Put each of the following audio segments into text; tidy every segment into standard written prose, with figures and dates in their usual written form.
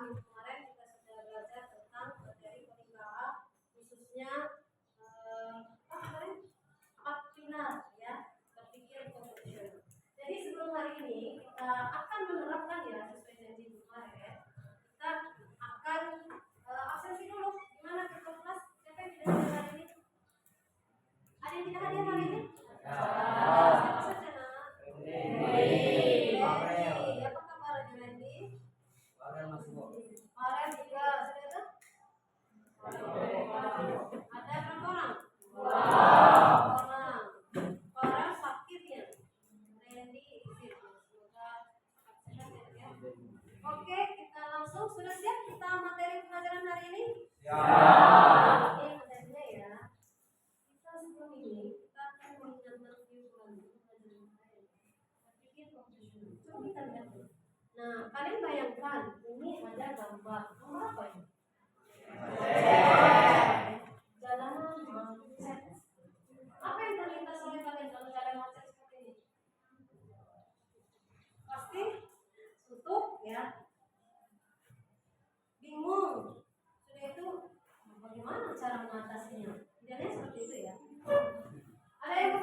minggu kemarin kita sudah belajar tentang materi peninggalan, khususnya empat pilar ya berpikir kompetisional. Jadi sebelum hari ini kita akan menerapkan ya sesuai janji kemarin, kita akan absensi dulu. Gimana ke kelas? Siapa yang tidak hadir hari ini? Ada yang tidak hadir hari ini? Siapa saja nak? Apa kabar Randy? Kemarin juga sudah tuh? Ada berapa orang? Orang. Orang sakit ya? Randy izin. Semoga sehat ya. Oke, kita langsung. Sudah siap kita materi pelajaran hari ini? Ini materinya ya. Kita sebelum ini kita akan mengingat view pelajaran berpikir profesional. Coba kita lihat dulu. Nah, kalian bayangkan ini ada gambar. Gambar apa ini? Jalanan macet. Apa yang terlintas oleh kalian kalau jalan macet seperti ini? Pasti suntuk ya. Bingung. Sudah itu bagaimana cara mengatasinya? Idealnya seperti itu ya. Ada yang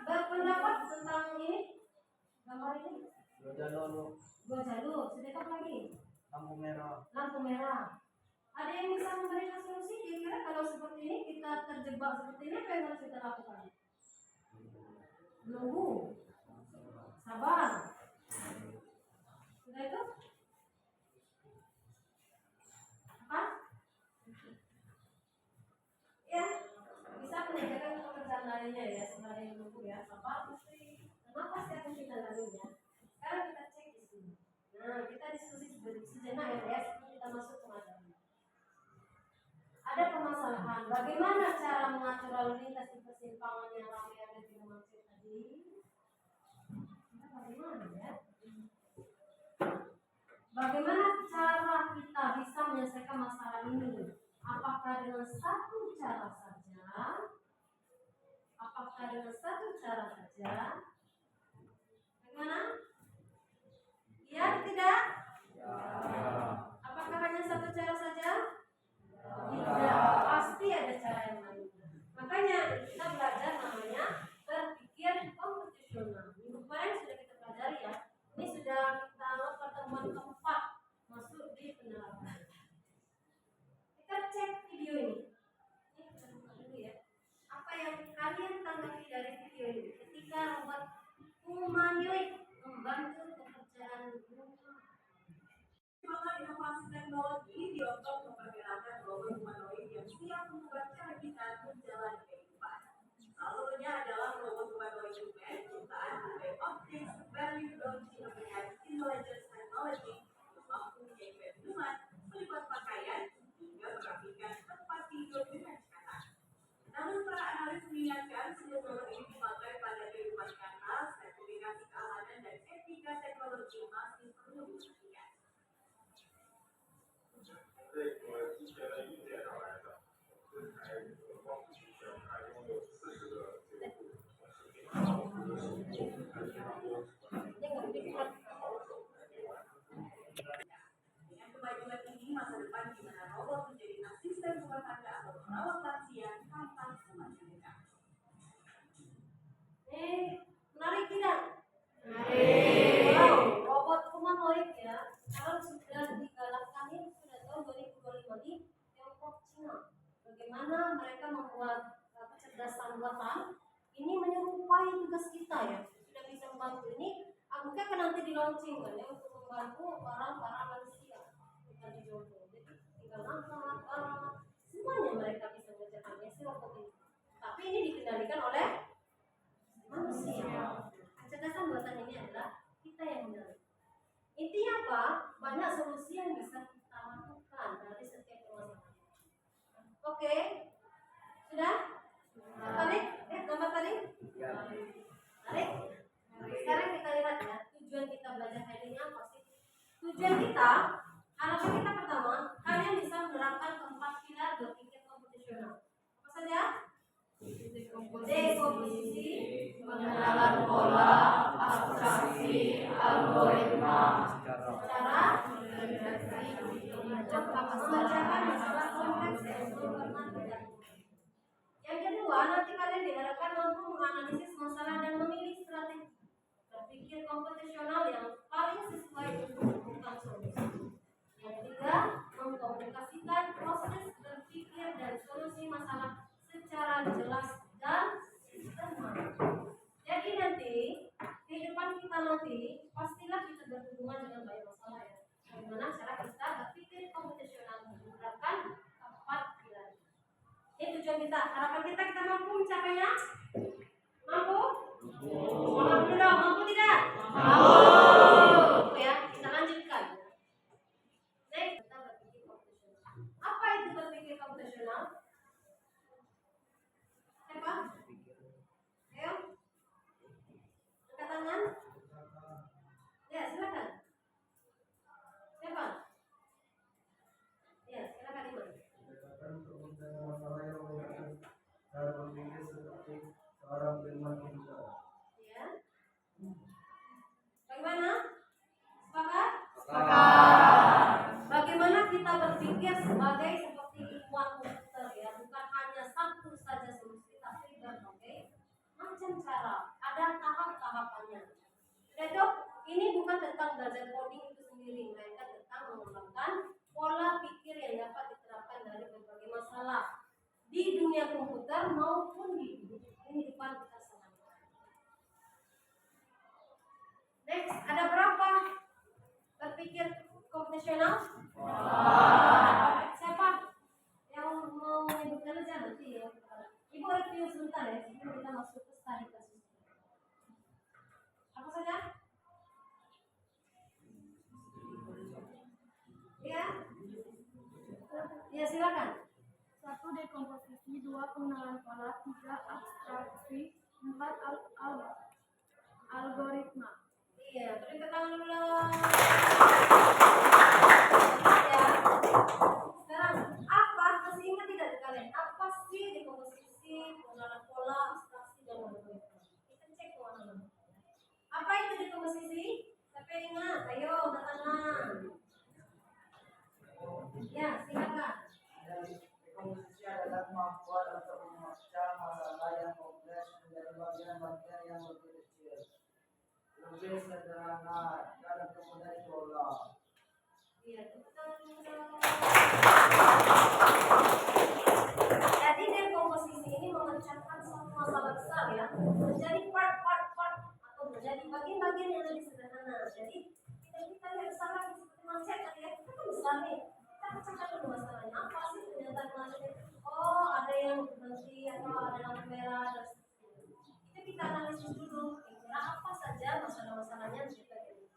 berpendapat tentang ini? Gambar ini? Dua jalur. Sudah apa lagi? Lampu merah. Ada yang bisa memberikan solusi? Kira-kira kalau seperti ini kita terjebak seperti ini, apa yang harus kita lakukan? Menunggu. Sabar. Sudah itu? Apa? Ya, bisa mengerjakan pekerjaan lainnya ya, sembari menunggu ya. Sabar, mesti. Kenapa pasti akan kita lalunya? Sekarang kita cek di sini. Nah, kita diskusi sejenak ya, sebelum kita masuk ke materi. Ada permasalahan. Bagaimana cara mengatur lalu lintas di persimpangan yang ramai ada di macet tadi? Bagaimana ya? Bagaimana cara kita bisa menyelesaikan masalah ini? Apakah dengan satu cara saja? Bagaimana? Ya, tidak? Apakah hanya satu cara saja? Tidak, pasti ada cara yang lain. Makanya kita belajar namanya berpikir kompetisional. Minggu kemarin sudah kita pelajari ya. Ini sudah kita anggap pertemuan keempat masuk di penerapan. Kita cek video ini. Ini kita buka dulu ya. Apa yang kalian tanggapi dari video ini? Ketika robot humanoid membantu pekerjaan rumah. Inovasi teknologi diotong memperkenalkan robot humanoid yang siap membuat cara kita menjalani kehidupan. Salah satunya adalah robot humanoid human ciptaan Web Optics Value Launching aplikasi Intelligence Technology yang mampu menjadi human, melipat pakaian hingga merapikan tempat tidur dengan cepat. Namun para analis mengingatkan sebelum robot ini dipakai pada kehidupan nyata, sertifikasi keamanan dan etika teknologi masih perlu diperhatikan. 对我之前的一电脑来讲，这台光驱全台拥有40个节目部，同时平常我们的使用还非常多。Dengan kemajuan ini, masa depan di mana robot menjadi asisten rumah tangga atau perawat lansia tampak semakin dekat. Menarik tidak? Menarik. Wow, robot humanoid ya. Kalau sudah digalakkan ini sudah tahun 2025 di Tiongkok, Cina. Bagaimana mereka membuat kecerdasan buatan ini menyerupai tugas kita ya. Sudah bisa membantu ini. Mungkin akan nanti di launching kan ya untuk membantu para lansia bukan di jodoh. Jadi tinggal angkat, semuanya mereka bisa mengerjakannya si robot ini. Tapi ini dikendalikan oleh manusia. Kecerdasan buatan ini adalah kita yang mengendalikan. Intinya apa? Banyak solusi yang bisa kita lakukan dari setiap permasalahan. Oke, sudah? Tarik? Gambar tadi? Tarik? Sekarang kita lihat ya, tujuan kita belajar hari ini apa sih? Tujuan kita, harapan kita pertama, kalian bisa menerapkan keempat pilar berpikir kompetisional. Apa saja? Dekomposisi, pengenalan pola, abstraksi, algoritma, cara, Memecahkan masalah kompleks yang belum pernah terjadi. Yang kedua, nanti kalian diharapkan mampu menganalisis masalah dan memilih strategi berpikir komputasional yang paling sesuai untuk menemukan solusi. Yang ketiga, mengkomunikasikan proses berpikir dan solusi masalah secara jelas dan sistematis. Jadi nanti kehidupan kita nanti pastilah kita berhubungan dengan banyak masalah ya. Bagaimana cara kita berpikir komputasional menggunakan empat pilar. Ini tujuan kita. Harapan kita mampu mencapainya. Mampu? Semangat dulu dong. Mampu tidak? Mampu. Ya, kita lanjutkan. Next, kita berpikir komputasional. Apa itu berpikir komputasional? Siapa? Ayo. Angkat tangan. Ya, silakan. Siapa? Ya, silakan Iman. Masalah yang melibatkan cara berpikir seperti seorang firman juga. Ya. Bagaimana? Sepakat? Sepakat. Bagaimana kita berpikir sebagai seperti ilmuwan komputer ya, bukan hanya satu saja solusi, tapi berbagai macam cara. Ada tahap-tahapannya. Jadi ini bukan tentang belajar coding itu sendiri, melainkan tentang mengembangkan pola pikir yang dapat diterapkan dari berbagai masalah di dunia komputer maupun di kehidupan kita sehari-hari. Next, ada berapa berpikir komputasional? Siapa yang mau menyebutkan aja nanti ya? Ibu review sebentar ya, sebelum kita masuk ke studi kasus. Apa saja? Ya, ya silakan. 1. Dekomposisi, 2. Pengenalan pola, 3. Abstraksi, 4. Algoritma. Iya, beri tangan dulu. Ya. Sekarang apa? Masih ingat tidak kalian? Apa sih dekomposisi, pengenalan pola, abstraksi dan algoritma? Kita cek teman-teman. Apa itu dekomposisi? Siapa yang ingat? Ayo, angkat tangan. Ya, silakan. Dekomposisi adalah kemampuan untuk memecah masalah yang kompleks menjadi bagian-bagian yang lebih kecil, lebih sederhana, dan lebih mudah diolah. Iya, jadi dekomposisi ini memecahkan satu masalah besar ya menjadi part atau menjadi bagian-bagian yang lebih sederhana. Jadi kita lihat salah seperti macet tadi ya, kita kan besar nih. Kita pecahkan dulu masalahnya. Apa sih ternyata macet? Oh, ada yang berhenti atau ada lampu merah dan sebagainya. Itu kita analisis dulu. Kira apa saja masalah-masalahnya yang kita lihat.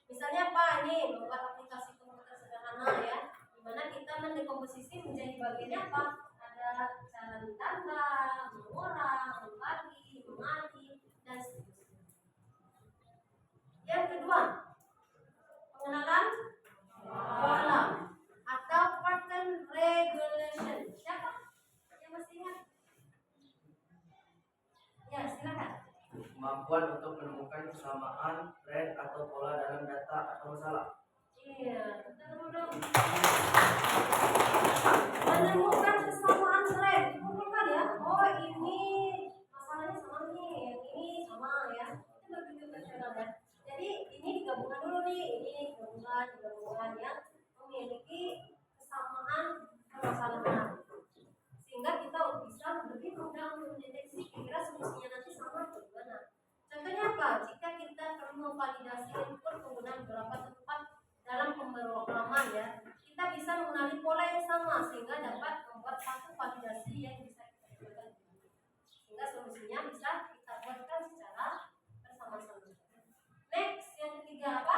Misalnya apa ini membuat aplikasi komputer sederhana ya, dimana kita mendekomposisi menjadi bagiannya apa? Ada cara ditambah, mengurang, membagi, mengalih, dan seterusnya. Yang kedua, pengenalan pola atau pattern regulation. Siapa yang masih ingat? Ya, silakan. Kemampuan untuk menemukan kesamaan, tren, atau pola dalam data atau masalah. Iya, kita dulu menemukan kesamaan tren. Dikumpulkan ya. Oh, ini masalahnya sama nih, yang ini sama ya. Itu berpikir rasional ya. Jadi ini digabungkan dulu nih, ini digabungkan yang memiliki kesamaan permasalahan. Sehingga kita bisa lebih mudah mendeteksi kira-kira solusinya nanti sama atau gimana. Contohnya apa? Jika kita perlu memvalidasi input penggunaan beberapa tempat dalam pemrograman ya, kita bisa mengenali pola yang sama sehingga dapat membuat satu validasi yang bisa kita gunakan. Sehingga solusinya bisa kita buatkan secara bersama-sama. Next, yang ketiga apa?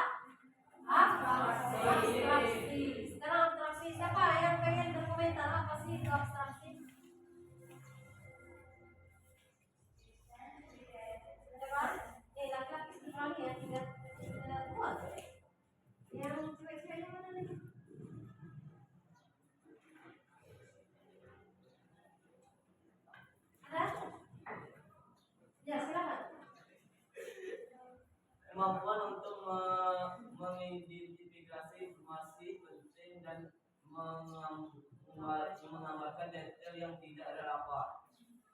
Abstraksi. Sekarang abstraksi siapa yang pengen berkomentar apa sih itu abstraksi? Laki-laki sekali ya, tidak kuat. Yang cewek-ceweknya mana nih? dan menggambarkan detail yang tidak relevan.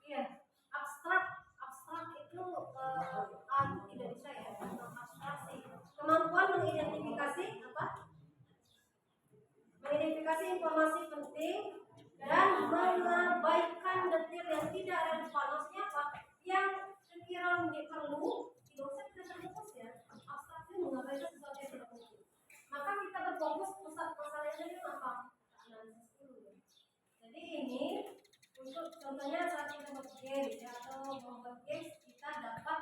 Iya, abstrak itu tidak bisa ya, abstraksi. Kemampuan mengidentifikasi apa? Mengidentifikasi informasi penting dan mengabaikan detail yang tidak relevan. Maksudnya apa? Yang sekiranya perlu tidak usah kita terfokus ya. Abstraksi mengabaikan sesuatu yang tidak penting. Maka kita berfokus pusat masalahnya itu apa? Analisis dulu. Jadi ini untuk contohnya saat kita membuat games ya, atau membuat games kita dapat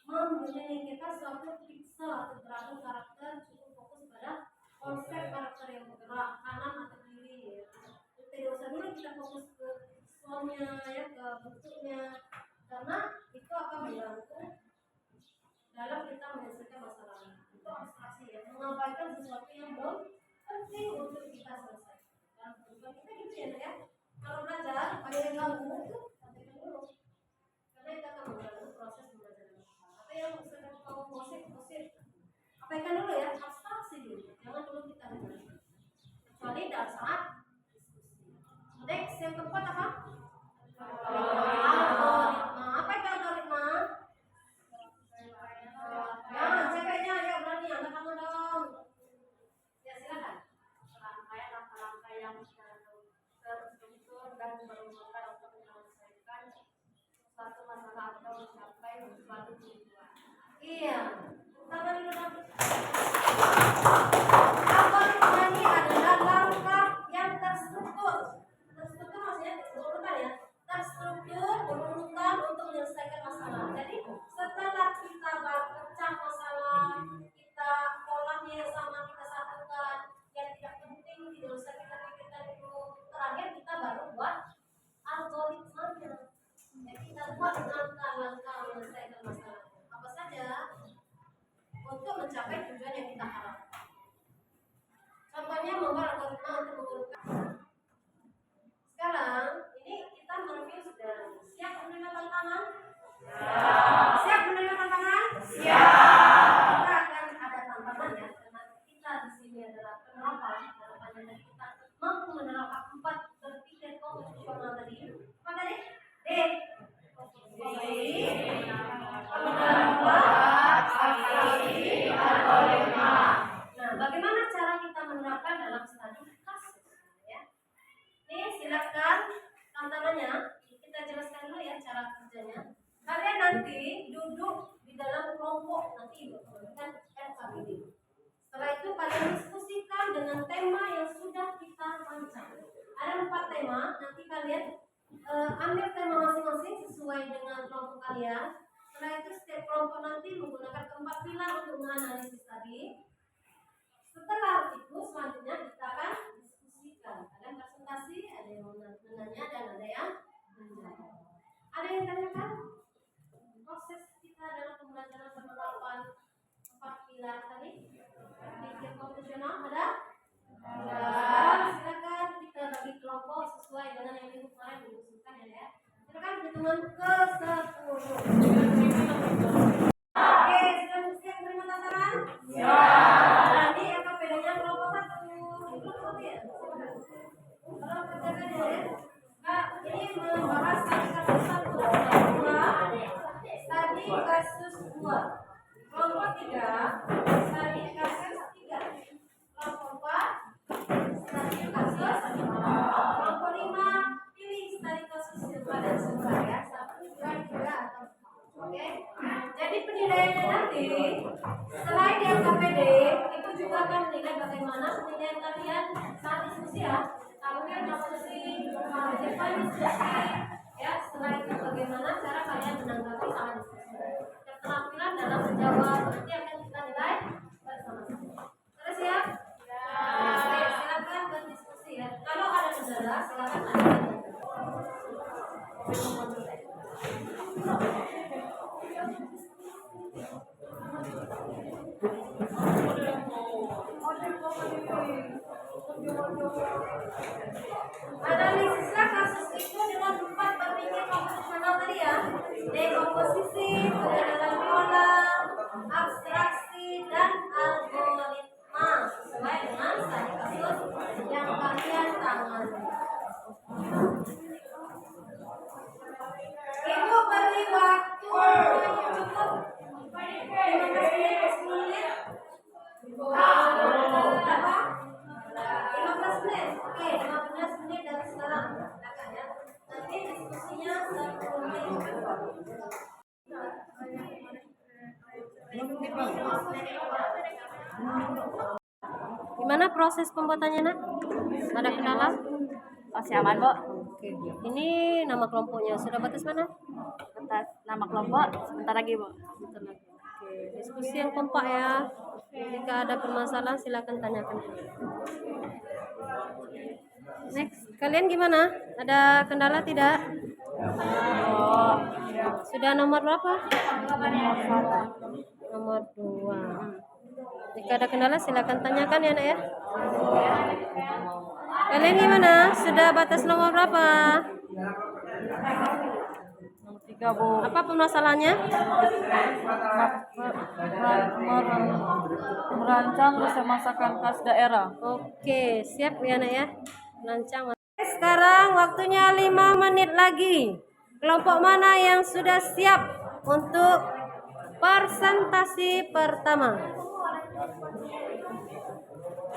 memiliki suatu pixel atau grafik karakter cukup fokus pada konsep karakter yang bergerak kanan atau kiri ya. Tidak usah dulu kita fokus ke soundnya ya, ke bentuknya, karena itu akan membantu dalam kita menyelesaikan masalah. Itu abstraksi ya, mengabaikan sesuatu yang belum penting untuk kita selesaikan. Dan kehidupan kita gitu ya. Kalau belajar, pada yang ganggu itu hentikan dulu, karena itu akan mengganggu proses belajar. Apa yang sedang kau posip, abaikan dulu ya, abstraksi dulu, jangan dulu kita dengar. Kecuali dalam saat diskusi. Next, yang keempat apa? Algoritma. Apa itu algoritma? Nah, ceweknya, ya berani, angkat tangan dong. Ya silakan. Rangkaian langkah-langkah yang terstruktur dan merupakan untuk menyelesaikan suatu masalah atau mencapai suatu tujuan. Iya. Tangan dulu dong. Algoritma ini adalah langkah yang terstruktur. Terstruktur maksudnya berurutan ya. Terstruktur berurutan untuk menyelesaikan masalah. Jadi setelah kita pecah masalah, kita polanya yang sama kita satukan, yang tidak penting tidak usah kita pikirkan dulu. Terakhir kita baru buat algoritmanya. Jadi kita buat langkah-langkah menyelesaikan masalah. Apa saja untuk mencapai tujuan yang kita harapkan. Contohnya membuat algoritma untuk mengurutkan. Sekarang ini kita mereview sudah. Siap menerima tantangan? Siap menerima tantangan? Kita akan ada tantangan ya, karena kita di sini adalah penerapan. Harapannya dari kita mampu menerapkan 4 berpikir konstitusional tadi. Apa tadi? D. Komposisi. Algoritma. Nah, bagaimana cara kita menerapkan dalam studi kasus? Ya. Ini silakan tantangannya kita jelaskan dulu ya cara kerjanya. Kalian nanti duduk di dalam kelompok nanti kan FKBD. Setelah itu kalian diskusikan dengan tema yang sudah kita rancang. Ada 4 tema, nanti kalian ambil tema masing-masing sesuai dengan kelompok kalian. Setelah itu setiap kelompok nanti menggunakan 4 pilar untuk menganalisis tadi. Setelah itu selanjutnya kita akan diskusikan. Ada yang presentasi, ada yang menanya dan ada yang menjawab. Ada yang tanyakan? Proses kita dalam pembelajaran penerapan 4 pilar tadi, pikir konstitusional ada? Silakan kita bagi kelompok sesuai dengan yang minggu kemarin diusulkan ya. Silakan hitungan ke-10. Oke, sudah siap menerima tantangan? Berarti apa bedanya kelompok 1? Kelompok ya? Kalau kerjakan ya. Nah, ini membahas studi kasus 1, 2, studi kasus 2. Kelompok 3, studi kasus 3. Kelompok 4, studi kasus 4. Kelompok 5, pilih studi kasus yang pada suka ya. 1, 2, 3 atau 4. Oke. Jadi penilaiannya nanti selain di LKPD itu juga akan menilai bagaimana penilaian kalian saat diskusi ya. Kalian diskusi, depan diskusi ya. Setelah itu bagaimana cara kalian menanggapi saat diskusi. Keterampilan dalam menjawab nanti akan kita nilai bersama-sama. Sudah siap? Ya. Silakan berdiskusi ya. Kalau ada kendala silakan tanya. Analisislah kasus itu dengan 4 berpikir konstitusional tadi ya. Dekomposisi, penjelasan viola, abstraksi, dan algoritma sesuai dengan studi kasus tangan. Ibu beri waktu cukup 15 menit, 10 menit. Berapa? 15 menit. Oke, 15 menit dari sekarang. Silakan ya. Nanti diskusinya 10 menit. Gimana proses pembuatannya, Nak? Ada kendala? Masih aman, Bu. Oke. Ini nama kelompoknya sudah batas mana? Atas nama kelompok sebentar lagi, Bu. Sebentar lagi. Oke, diskusi yang kompak ya. Jika ada permasalahan silakan tanyakan. Next, kalian gimana? Ada kendala tidak? Oh, sudah nomor berapa? Nomor 2. Jika ada kendala silakan tanyakan ya, Nak ya. Kalian gimana? Sudah batas nomor berapa? Nomor 3, Bu. Apa permasalahannya? Merancang resep masakan khas daerah. Oke, siap ya, Nak ya. Merancang. Sekarang waktunya 5 menit lagi. Kelompok mana yang sudah siap untuk presentasi pertama?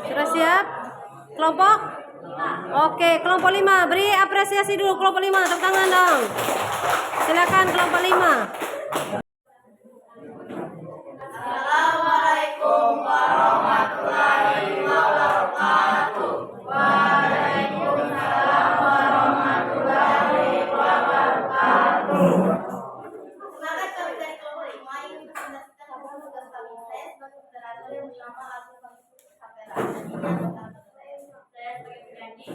Sudah siap? Kelompok? Oke, kelompok 5. Beri apresiasi dulu kelompok 5. Tepuk tangan dong. Silakan kelompok 5. Semangat kami dari kelompok 5 yang dipresentasikan atas tugas kami. Saya sebagai moderator yang bernama Agung Bangsu Sapera. Dan ini anggota saya. Saya sebagai penyanyi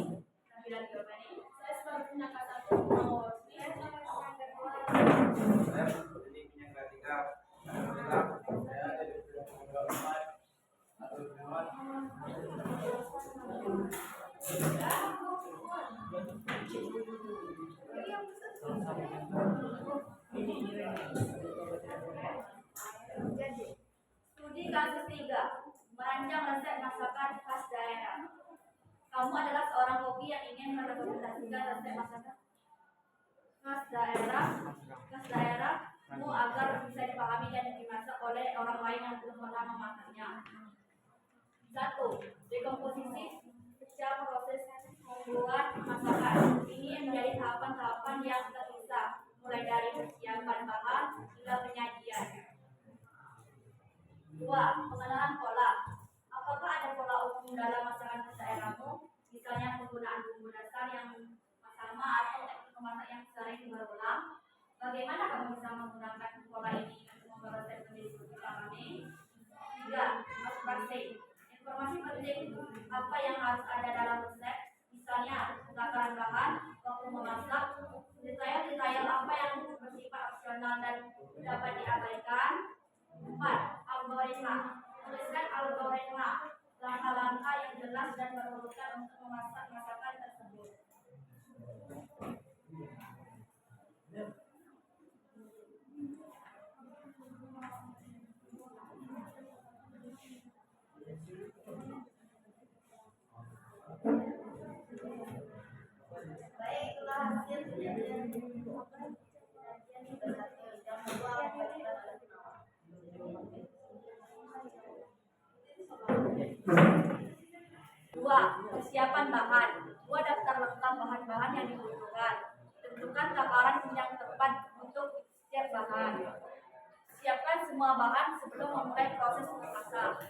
Nabila Giovanni. Saya sebagai penyanyi satu Mawar. Saya sebagai penyanyi kedua. Studi kasus 3. Merancang resep masakan khas daerah. Kamu adalah seorang koki yang ingin merepresentasikan resep masakan khas daerahmu agar bisa dipahami dan dimasak oleh orang lain yang belum pernah memasaknya. 1. Dekomposisi secara proses membuat masakan. Ini menjadi tahapan-tahapan yang terpisah, mulai dari persiapan bahan hingga penyajian. 2. Pengenalan pola. Apakah ada pola umum dalam masakan khas daerahmu? Misalnya penggunaan bumbu dasar yang sama atau teknik memasak yang sering berulang. Bagaimana kamu bisa menggunakan pola ini untuk membuat resep menjadi dipahami? 3. Informasi. Informasi penting apa yang harus ada dalam resep, misalnya takaran bahan, waktu memasak, detail-detail apa yang bersifat opsional dan dapat diabaikan. 4. Algoritma. Tuliskan algoritma langkah-langkah yang jelas dan berurutan untuk memasak masakan tersebut. Baik, itulah hasil penyajian di jam 2. Persiapan bahan. Buat daftar lengkap bahan-bahan yang dibutuhkan. Tentukan takaran yang tepat untuk setiap bahan. Siapkan semua bahan sebelum memulai proses memasak.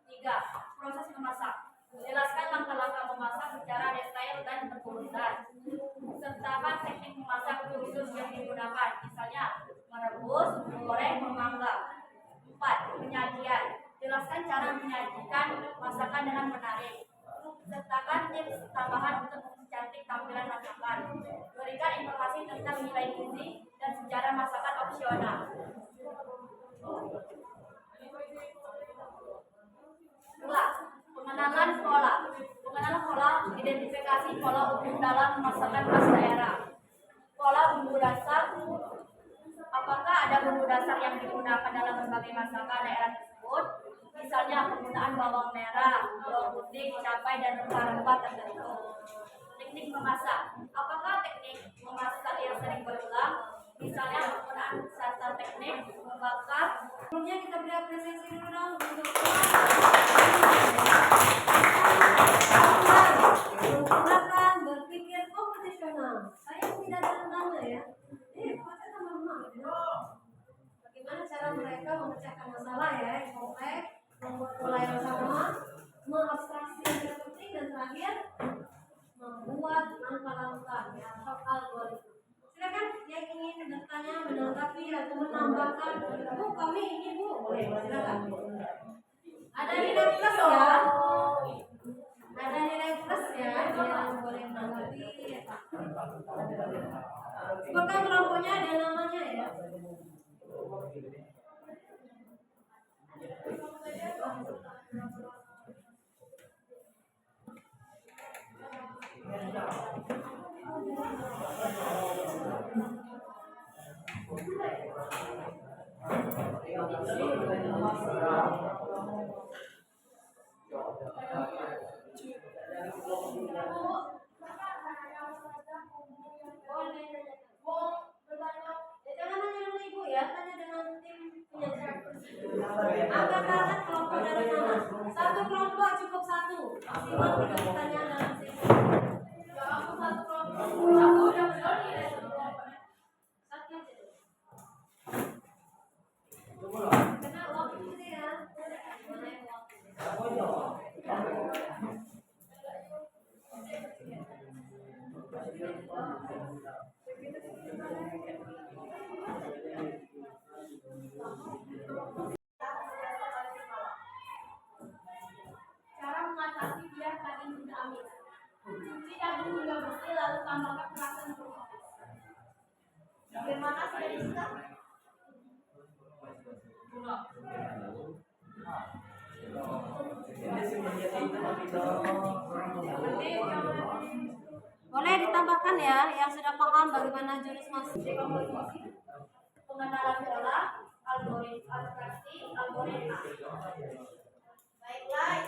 3. Proses memasak. Jelaskan langkah-langkah memasak secara detail dan berurutan. Sertakan teknik memasak khusus yang digunakan, misalnya merebus, menggoreng, memanggang. 4. Penyajian. Jelaskan cara menyajikan masakan dengan menarik. Sertakan tips tambahan untuk mempercantik tampilan masakan. Berikan informasi tentang nilai gizi dan sejarah masakan opsional. 2. Pengenalan pola. Pengenalan pola, identifikasi pola umum dalam masakan khas daerah. Pola bumbu dasar. Apakah ada bumbu dasar yang digunakan dalam berbagai masakan daerah tersebut? Misalnya penggunaan bawang merah, bawang putih, cabai, dan rempah-rempah tertentu. Teknik memasak. Apakah teknik memasak yang sering berulang? Misalnya penggunaan serta teknik membakar. Sebelumnya kita beri apresiasi dulu dong untuk menggunakan berpikir kompetisional. Saya tidak ada tentangnya ya. Baca sama-sama gitu. Bagaimana cara mereka memecahkan masalah ya yang kompleks, membuat pola yang sama, mengabstraksi yang tidak penting, dan terakhir membuat langkah-langkah ya, atau algoritma. Silakan yang ingin bertanya, menanggapi atau menambahkan. Bu, kami ini bu, boleh silakan. Ada nilai plus ya. Ada nilai plus ya, yang boleh menanggapi. Sebutkan kelompoknya ada namanya ya. Jangan hanya dengan ibu ya, tanya dengan tim penyajian. Angkat kelompok dari mana? Satu kelompok cukup satu. Maksimal 3 pertanyaan dalam sesi. Ya aku satu kelompok. Aku udah berani ya satu kelompok. Satu aja dulu. Kena waktu gitu ya. Mana yang waktu? Cara mengatasi biar daging tidak amis. Cuci daging hingga bersih lalu tambahkan perasan berlapis. Bagaimana sudah bisa? Boleh ditambahkan ya yang sudah paham bagaimana jurus masuk komposisi. Pengenalan pola, algoritma abstraksi, algoritma. Baiklah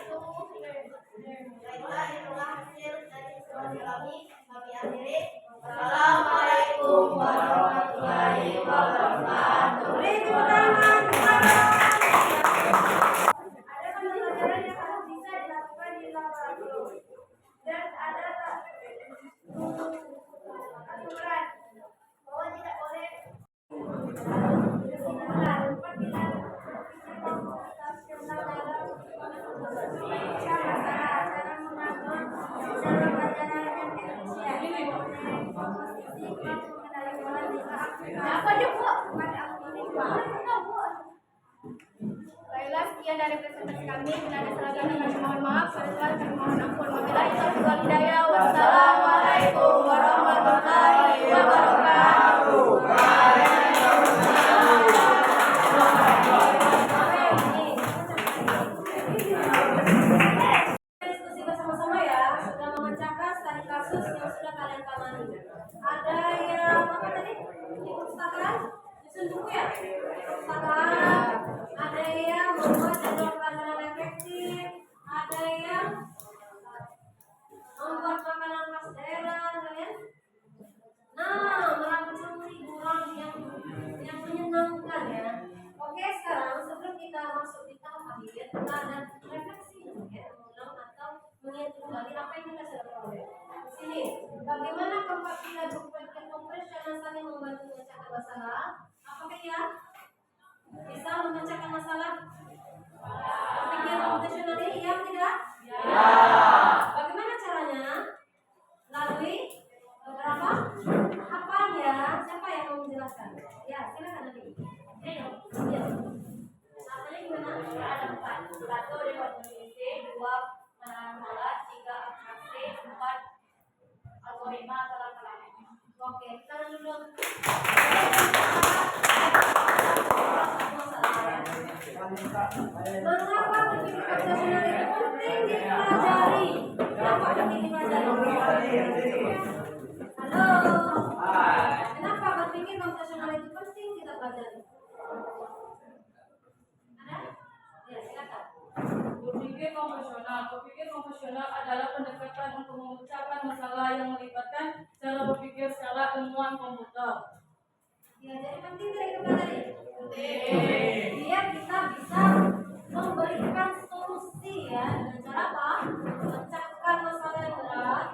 itulah hasil dari diskusi kami akhiri. Assalamualaikum warahmatullahi wabarakatuh. Beri tepuk tangan kepada Ada pembelajaran yang harus bisa dilakukan di laboratorium dan ada aturan bahwa tidak boleh apa aja bu? Baiklah, sekian dari presentasi kami. Bila ada salah kami, mohon maaf. Pada Tuhan kami mohon ampun. Wabillahi taufiq wal hidayah. Wassalamualaikum warahmatullahi wabarakatuh. diskusi bersama-sama ya, sudah memecahkan studi kasus yang sudah kalian tangani. Ada yang apa tadi? Di perpustakaan, susun buku ya? Perpustakaan, ada yang membuat jadwal pelajaran efektif, ada yang membuat makanan khas daerah, kalian? Nah, merancang liburan yang menyenangkan ya. Oke, sekarang sebelum kita masuk di tahap akhir, kita ada refleksi ya, mengulang atau mengingat kembali apa yang kita sudah peroleh. Di sini, bagaimana keempat pilar berpikir kompetisional saling membantu memecahkan masalah? Apakah ya? Bisa memecahkan masalah? Berpikir kompetisional ini ya tidak? Ya. Bagaimana caranya? Melalui beberapa apa ya? Siapa yang mau menjelaskan? Ya, silakan nanti. Ayo, ya. Caranya gimana? Ada 4. 1 definisi, 2 pengenalan pola, 3 abstraksi, 4 algoritma atau langkah-langkah. Oke, kita dulu. Mengapa berpikir kompetisional itu penting dipelajari? Kenapa penting dipelajari? Halo. Kenapa berpikir kompetisional itu penting kita pelajari? Ada? Ya, silakan. emosional adalah pendekatan untuk memecahkan masalah yang melibatkan cara berpikir secara ilmuwan komputer. Jadi penting dari kita tadi. Biar kita bisa memberikan solusi ya dengan cara apa? Memecahkan masalah yang berat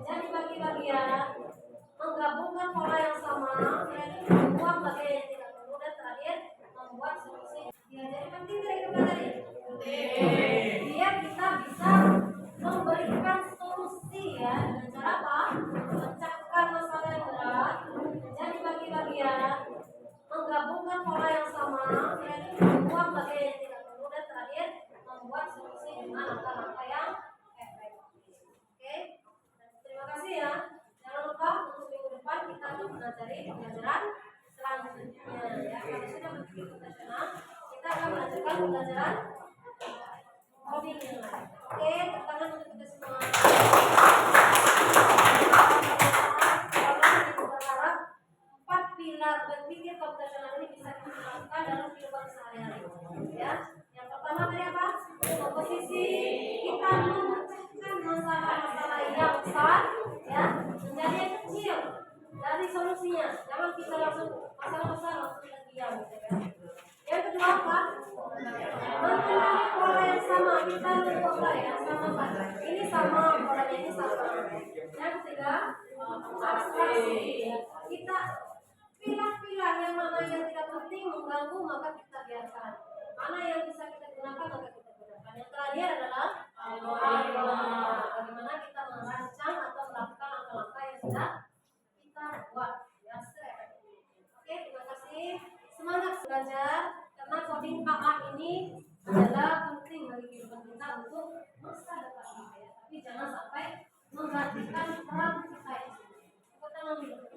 jadi bagi-bagian, menggabungkan pola yang sama, yaitu membuang bagian yang tidak perlu dan terakhir membuat solusi. Jadi penting dari kita tadi. Biar kita bisa memberikan solusi ya dengan cara apa? Memecahkan masalah yang berat jadi bagi-bagian, menggabungkan pola yang sama, yaitu membuang bagian yang tidak perlu dan terakhir membuat solusi dengan langkah-langkah yang efektif. Oke, terima kasih ya. Jangan lupa untuk minggu depan kita akan mempelajari pembelajaran selanjutnya ya. Kalau sudah berpikir profesional, kita akan melanjutkan pembelajaran coding yang lain. Oke, tepuk tangan untuk kita semua. Berharap 4 pilar berpikir komputasional ini bisa kita lakukan dalam kehidupan sehari-hari. Ya, yang pertama tadi apa? Komposisi. Kita memecahkan masalah-masalah yang besar, ya, menjadi yang kecil. Dari solusinya, jangan kita langsung masalah besar langsung kita diam, gitu kan? Yang kedua apa? Mengenali pola yang sama. Kita lupa pola yang sama kan? Ini sama, polanya ini sama. Yang ketiga, abstraksi. Kita pilah-pilah yang mana yang tidak penting mengganggu maka kita biarkan. Mana yang bisa kita gunakan maka kita gunakan. Yang terakhir adalah bagaimana kita merancang atau melakukan langkah-langkah yang sudah kita buat. Ya, oke, terima kasih. Semangat belajar karena coding AA ini adalah penting bagi kehidupan kita untuk masa depan kita ya. Tapi jangan sampai menggantikan peran kita itu. Tepuk tangan dulu.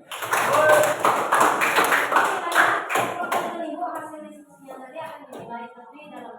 Hasil diskusinya tadi akan dinilai lebih dalam